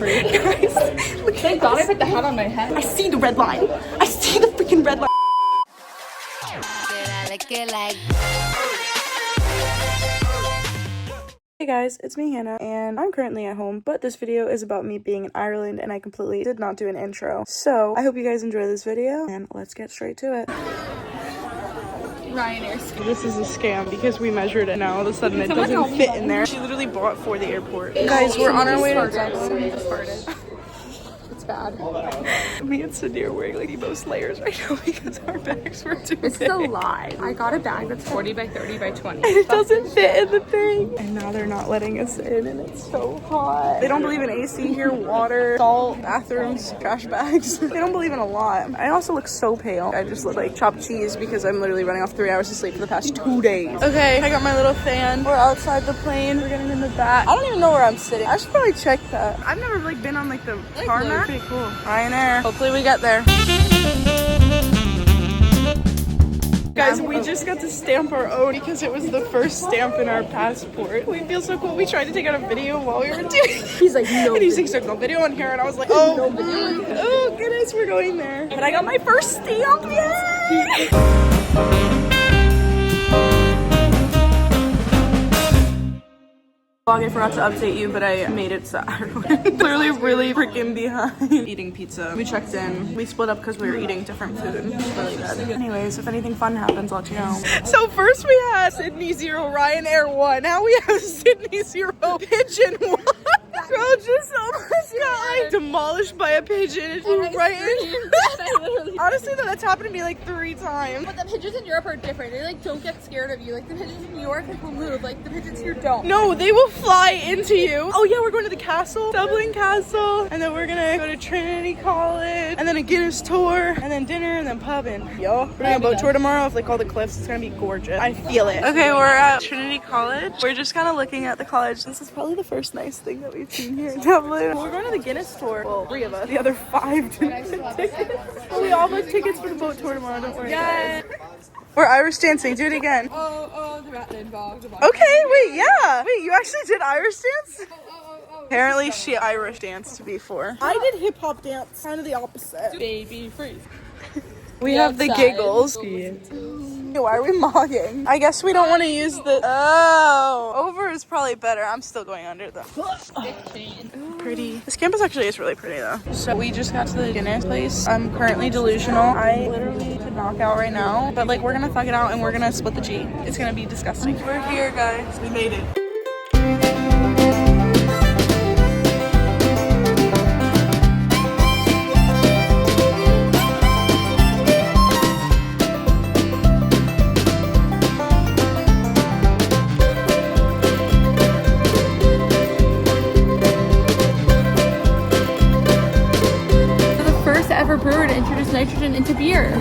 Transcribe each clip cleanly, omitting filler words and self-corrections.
free. Guys, look, thank God I put the hat on my head. I see the red line. I see the freaking red line. Hey guys, it's me, Hannah, and I'm currently at home, but this video is about me being in Ireland, and I completely did not do an intro. So, I hope you guys enjoy this video, and let's get straight to it. RyanAir scam. This is a scam because we measured it, now all of a sudden it doesn't fit in there. She literally bought for the airport. Guys, we're on our way to Dublin. It's bad. Me and Sydney are wearing like the most layers right now because our bags were too big. It's a lie. I got a bag that's 40 by 30 by 20. And it doesn't fit in the thing. And now they're not letting us in and it's so hot. They don't believe in AC here, water, salt, bathrooms, trash bags. They don't believe in a lot. I also look so pale. I just look like chopped cheese because I'm literally running off 3 hours of sleep for the past 2 days. Okay, I got my little fan. We're outside the plane. We're getting in the back. I don't even know where I'm sitting. I should probably check that. I've never like been on like the tarmac. Pretty cool. RyanAir. Hopefully we get there. Guys, we just got to stamp our own because it was the first stamp in our passport. We feel so cool. We tried to take out a video while we were doing it. He's like, no. And he's like, no video on here. And I was like, oh, oh goodness, we're going there. But I got my first stamp. Yay! I forgot to update you, but I made it to Ireland. Clearly really freaking behind eating pizza. We checked in. We split up because we were eating different food. It was really good. Anyways, if anything fun happens, I'll let you know. So first we had Sydney 0, RyanAir 1. Now we have Sydney 0, Pigeon 1. Girl just almost got like demolished by a pigeon. And honestly, that's happened to me like 3 times. But the pigeons in Europe are different. They like don't get scared of you. Like the pigeons in New York like will move. Like the pigeons here don't. No, they will fly into you. Oh yeah, we're going to the castle, Dublin Castle, and then we're gonna go to Trinity College, and then a Guinness tour, and then dinner, and then pub. And yo, we're doing a boat tour tomorrow of like all the cliffs. It's gonna be gorgeous. I feel it. Okay, we're at Trinity College. We're just kind of looking at the college. This is probably the first nice thing that we've seen here in Dublin. We're going to the Guinness tour. Well, 3 of us. The other 5 didn't get tickets. We all have tickets for the boat tour tomorrow. Don't worry. Yeah. We're Irish dancing. Do it again. Oh, the Ratlin bog. Okay, wait, yeah. Wait, you actually did Irish dance? Apparently she Irish danced before. I did hip hop dance, kind of the opposite. Baby freeze. We have the giggles. Why are we mogging? I guess we don't want to use the... Oh, over is probably better. I'm still going under though. Pretty. This campus actually is really pretty though. So we just got to the Guinness place. I'm currently delusional. I literally could knock out right now. But like we're gonna thug it out and we're gonna split the G. It's gonna be disgusting. We're here guys. We made it. Ever brewer to introduce nitrogen into beer.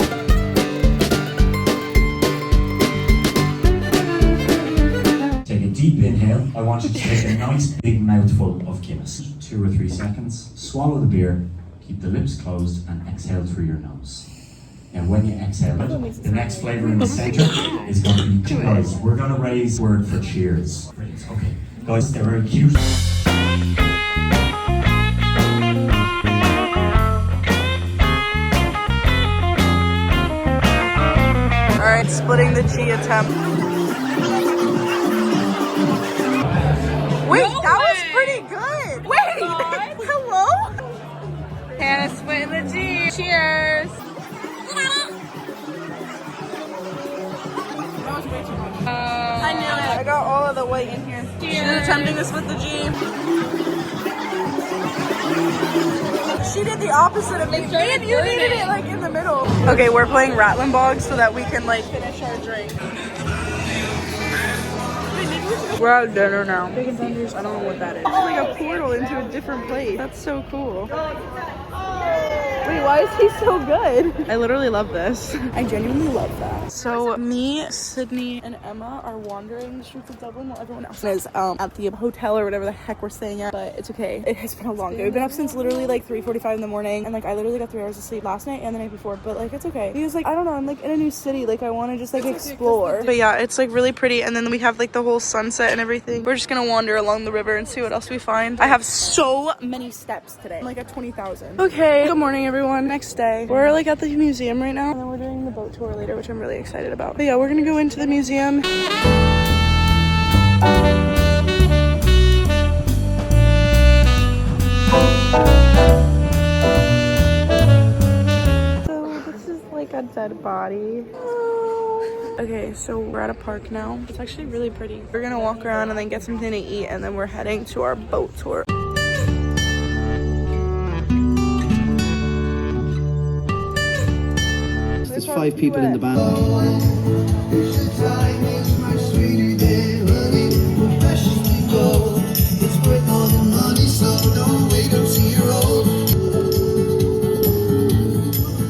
Take a deep inhale. I want you to take a nice big mouthful of Guinness. 2 or 3 seconds. Swallow the beer, keep the lips closed, and exhale through your nose. Now when you exhale it, the next flavour in the centre is going to be cheers. We're going to raise the word for cheers. Brilliant. Okay. Guys, they're very cute. Alright, splitting the G attempt. Wait, that was pretty good! Wait! Hello? Hannah splitting the G. Cheers! I knew it. I got all of the white in here. She's attempting to split the G. She did the opposite of me. And you needed it like in the middle. Okay, we're playing Ratlin Bog so that we can like finish our drink. We're at dinner now. Bacon tenders, I don't know what that is. It's like a portal into a different place. That's so cool. Wait, why is he so good? I literally love this. I genuinely love that. So me, Sydney, and Emma are wandering the streets of Dublin while everyone else is at the hotel or whatever the heck we're staying at. But it's okay. It has been a long day. We've been up since literally like 3:45 in the morning, and like I literally got 3 hours of sleep last night and the night before. But like it's okay because like I don't know, I'm like in a new city. Like I want to just like explore. But yeah, it's like really pretty, and then we have like the whole sunset and everything. We're just gonna wander along the river and see what else we find. I have so many steps today. I'm like at 20,000. Okay, good morning everyone. Next day. We're like at the museum right now, and then we're doing the boat tour later, which I'm really excited about. But yeah, we're gonna go into the museum. So this is like a dead body. Okay, so we're at a park now. It's actually really pretty. We're gonna walk around and then get something to eat, and then we're heading to our boat tour. There's 5 people in the band.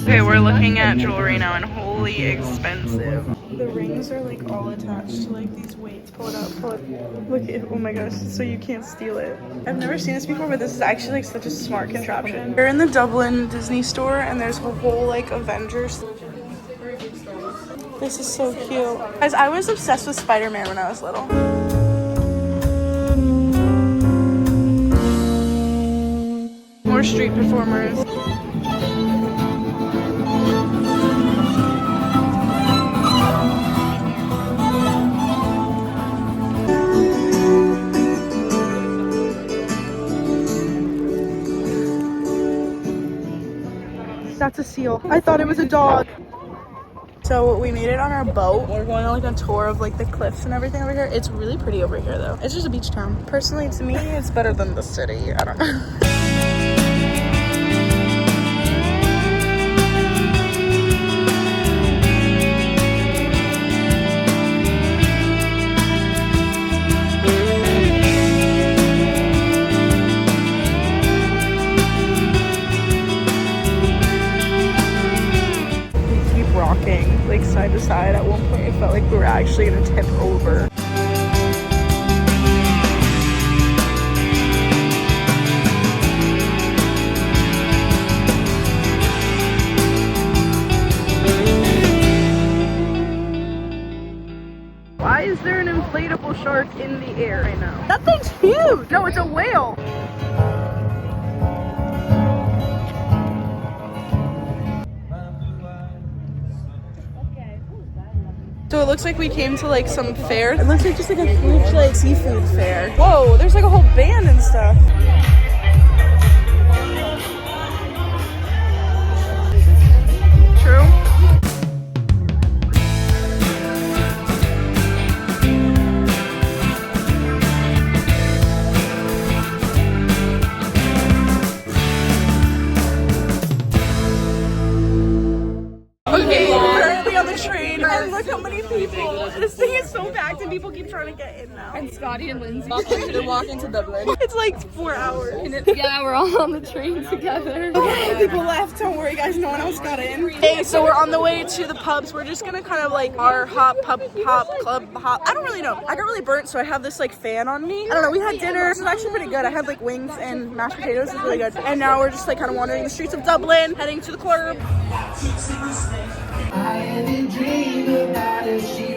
Okay, we're looking at jewelry now, and holy expensive. The rings are like all attached to like these weights. Pull it up, pull it. Look at, oh my gosh, so you can't steal it. I've never seen this before, but this is actually like such a smart contraption. We're in the Dublin Disney store, and there's a whole like Avengers. This is so cute. Guys, I was obsessed with Spider-Man when I was little. More street performers. That's a seal. I thought it was a dog. So we made it on our boat. We're going on like a tour of like the cliffs and everything over here. It's really pretty over here though. It's just a beach town. Personally, to me, it's better than the city. I don't know. Rocking like side to side. At one point it felt like we were actually gonna tip over. Why is there an inflatable shark in the air right now? That thing's huge! No, it's a whale! So it looks like we came to like some fair. It looks like just like a huge like seafood fair. Whoa, there's like a whole band and stuff. True. Okay, currently on the train, and look how many people. This thing is so packed, and people keep trying to get in now. And Scotty and Lindsay they're walking to Dublin. It's like 4 hours. And yeah, we're all on the train together. Okay, people left. Don't worry, guys. No one else got in. Hey, so we're on the way to the pubs. We're just gonna kind of like our hop, pub, hop, club, hop. I don't really know. I got really burnt, so I have this like fan on me. I don't know. We had dinner. This is actually pretty good. I had like wings and mashed potatoes. It's really good. And now we're just like kind of wandering the streets of Dublin, heading to the club. I didn't dream about it. She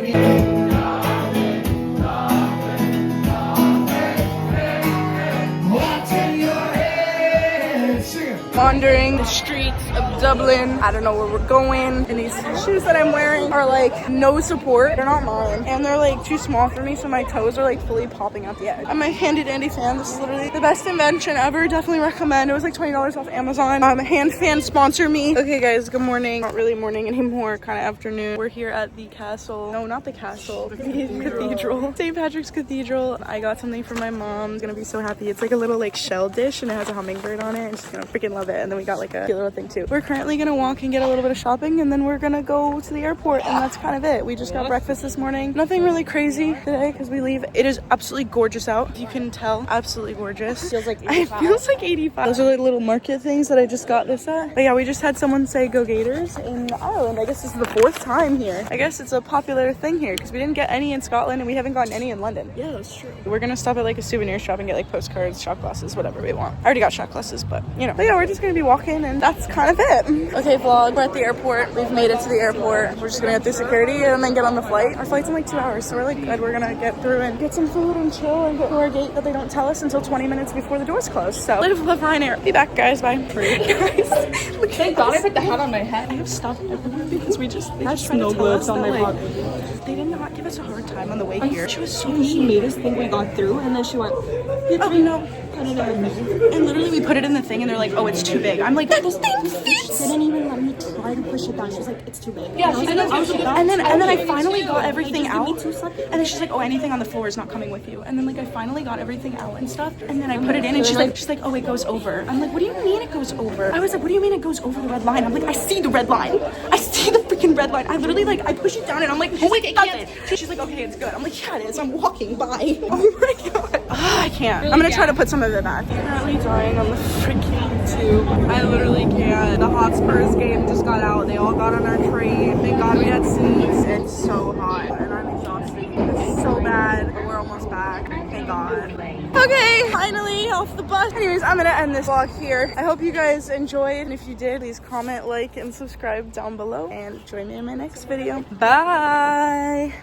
Wandering the streets of Dublin. I don't know where we're going. And these shoes that I'm wearing are like no support. They're not mine. And they're like too small for me, so my toes are like fully popping out the edge. I'm a handy dandy fan. This is literally the best invention ever. Definitely recommend. It was like $20 off Amazon. Hand fan sponsor me. Okay guys, good morning. Not really morning anymore, kind of afternoon. We're here at the castle. No, not the castle. The cathedral. St. Patrick's Cathedral. I got something for my mom. I'm gonna be so happy. It's like a little like shell dish, and it has a hummingbird on it, and she's gonna freaking love love it. And then we got like a cute little thing too. We're currently gonna walk and get a little bit of shopping, and then we're gonna go to the airport, and that's kind of it. We just got breakfast this morning. Nothing really crazy today because we leave. It is absolutely gorgeous out. You can tell, absolutely gorgeous. Feels like It feels like 85. Those are like little market things that I just got this at. But yeah, we just had someone say go Gators in Ireland. I guess this is the 4th time here. I guess it's a popular thing here because we didn't get any in Scotland and we haven't gotten any in London. Yeah, that's true. We're gonna stop at like a souvenir shop and get like postcards, shot glasses, whatever we want. I already got shot glasses, but you know. But yeah, we're just gonna be walking and that's kind of it. Okay, vlog. We're at the airport. We've made it to the airport. We're just gonna go through security and then get on the flight. Our flight's in like 2 hours, so we're like good. We're gonna get through and get some food and chill and get to our gate that they don't tell us until 20 minutes before the doors close. So live, love RyanAir. Be back, guys. Bye. Guys, look, Thank God I put the hat on my head. I have stuff everywhere because they just tried to tell us that like they did not give us a hard time on the way here. She was so mean. She made us think we got through, and then she went, Oh no. And literally we put it in the thing and they're like, oh, it's too big. I'm like, this thing fits. She didn't even let me try to push it down. She was like, it's too big. Yeah, and then I finally got everything Give out. me 2 seconds. And then she's like, oh, anything on the floor is not coming with you. And then like I finally got everything out and stuff. And then I put it in and she's like, oh, it goes over. I'm like, what do you mean it goes over? I was like, what do you mean it goes over the red line? I'm like, I see the red line. I see the freaking red line. I literally like, I push it down and I'm like, oh wait, I can't. She's like, okay, it's good. I'm like, yeah, it is. I'm walking by. Oh my God. I can't. I'm gonna try to put some of it back. I'm currently dying on the freaking tube. I literally can't. The Hotspurs game just got out. They all got on our train. Thank God we had seats. It's so hot and I'm exhausted. It's so bad, but we're almost back. Thank God. Okay, finally off the bus. Anyways, I'm gonna end this vlog here. I hope you guys enjoyed, and if you did, please comment, like, and subscribe down below, and join me in my next video. Bye.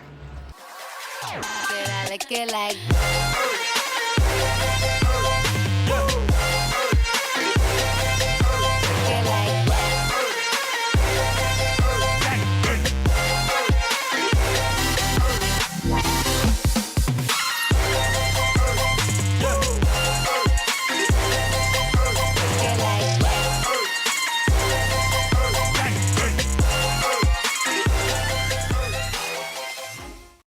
Did I lick it like